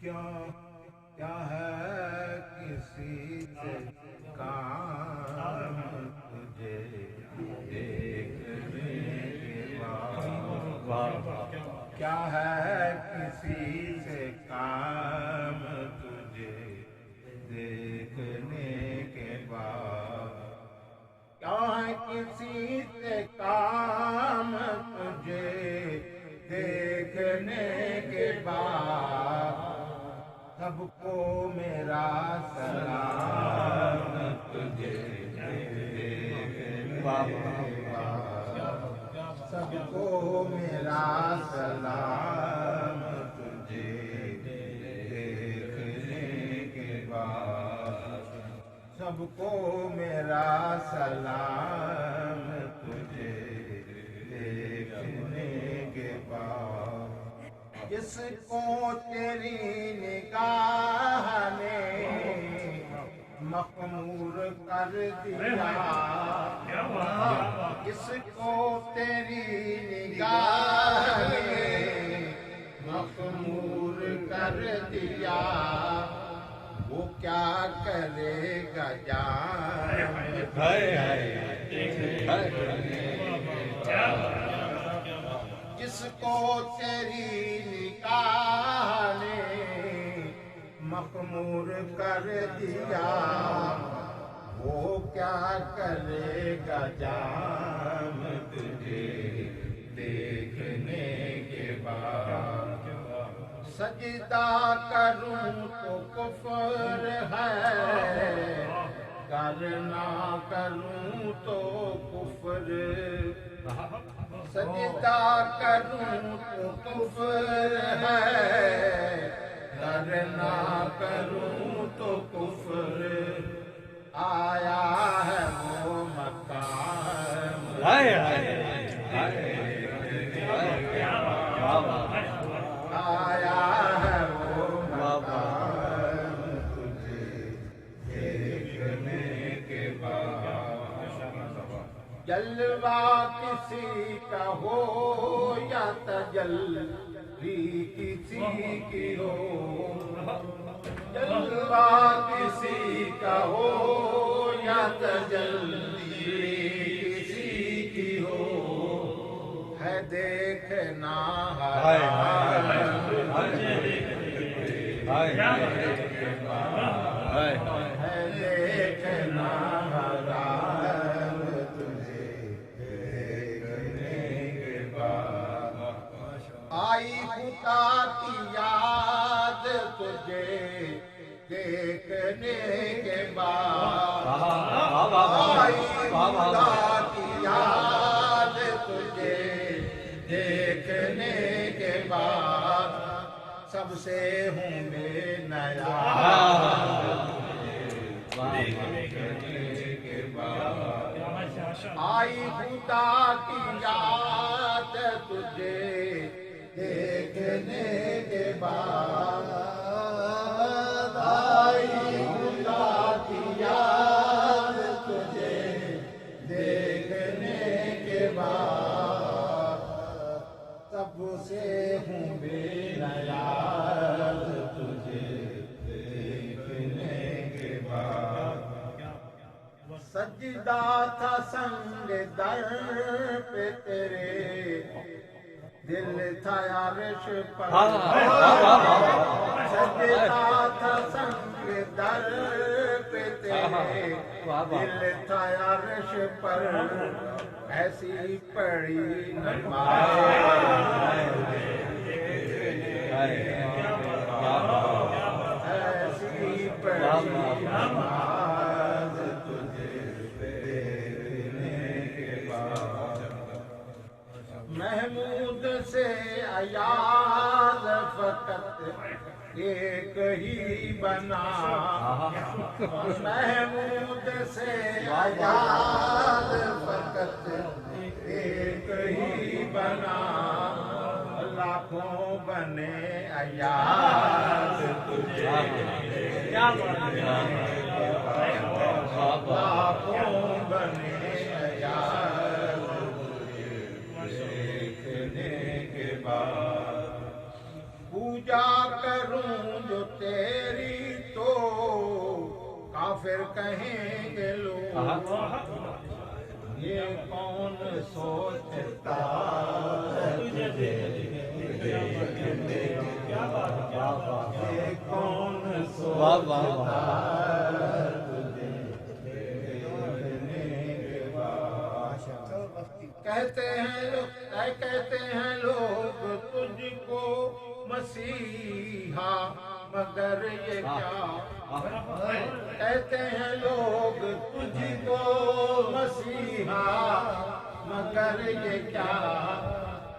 کیا ہے کسی سے کام تجھے دیکھنے کے بعد، کیا ہے کسی سے کام تجھے دیکھنے کے بعد، کیا ہے کسی سے کام تجھے دیکھنے کے بعد، سب کو میرا سلام تجھے دیکھنے کے بعد، سب کو میرا سلام تجھے دیکھنے کے بعد، سب کو میرا سلام تجھے دیکھنے کے بعد، جس کو تیری نگاہ نے مخمور کر دیا، جس کو تیری نگاہ نے مخمور کر دیا، وہ کیا کرے گا جان، جس کو تیری نگاہ نے مخمور کر دیا، وہ کیا کرے گا جان تجھے دیکھنے کے بعد، سجدہ کروں تو کفر ہے، کرنا کروں تو کفر، سجدہ کروں تو کفر ہے، کرنا کروں تو کفر، آیا ہے وہ مقام، آیا ہے وہ مقام تجھے دیکھنے کے بعد، جلوہ کسی کا ہو یا تجلی کسی کی ہو، جلوہ کسی کا ہو یا تجلی کسی کی ہو، ہے دیکھنا حرام، ہے دیکھنا حرام تجھے دیکھنے کے بعد، آئی خدا کی یاد تجھے دیکھنے کے بعد، آئی خدا کی یاد تجھے دیکھنے کے بعد، سب سے ہوں بے نیاز دیکھنے کے بعد، آئی خدا کی یاد تجھے دیکھنے کے بعد، آئی خدا کی یاد تجھے دیکھنے کے بعد، سب سے ہوں بے نیاز تجھے دیکھنے کے بعد، سجدہ تھا سنگ در پہ تیرے، دل تھا عرش پر، سجدہ تھا سنگ در پہ تیرے، دل تھا عرش پر، ایسی پڑی نماز، ایسی پڑی نماز تجھے دیکھنے کے بعد، محمود سے ایاز فقط ایک ہی بنا، محمود سے ایاز فقط ایک ہی بنا، لاکھوں بنے ایاز تجھے دیکھنے کے بعد، لاکھوں بنے عیال دیکھنے کے بعد پوجا کروں جو تیری تو کافر کہیں گے لوگ یہ کون سوچتا تجھے دیکھنے یہ کون سوچتا تجھے دیکھنے کے بعد کہتے ہیں لوگ تجھ کو مسیحا مگر یہ کیا کہتے ہیں لوگ تجھ کو مسیحا مگر یہ کیا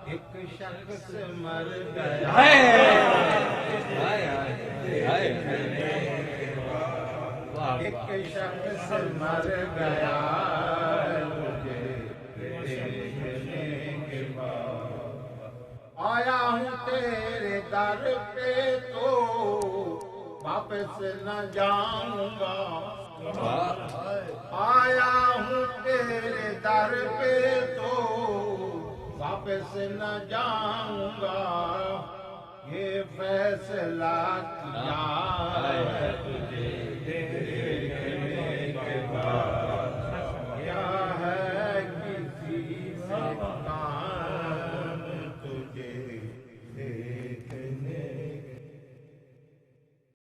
ایک شخص مر گیا ایک شخص مر گیا آیا ہوں تیرے در پہ تو واپس نہ جاؤں گا آیا ہوں تیرے در پہ تو واپس نہ جاؤں گا یہ فیصلہ کیا ہے